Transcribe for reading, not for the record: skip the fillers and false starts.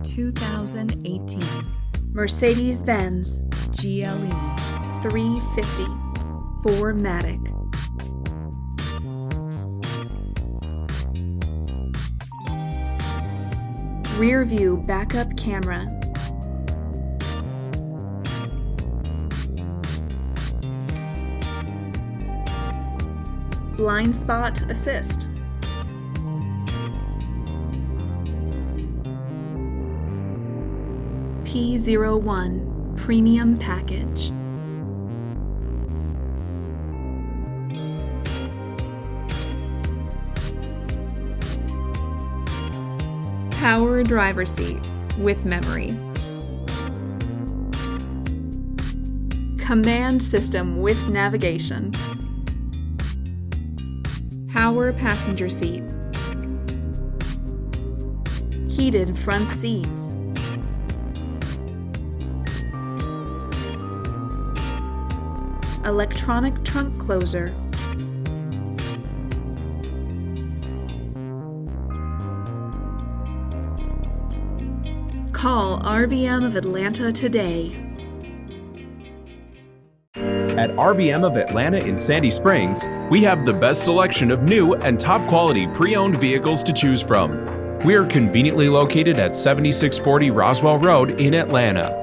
2018 Mercedes-Benz GLE 350 4MATIC. Rear view backup camera. Blind spot assist. P01 Premium Package. Power driver seat with memory. Command system with navigation. Power passenger seat. Heated front seats. Electronic trunk closer. Call RBM of Atlanta today. At RBM of Atlanta in Sandy Springs, we have the best selection of new and top quality pre-owned vehicles to choose from. We are conveniently located at 7640 Roswell Road in Atlanta.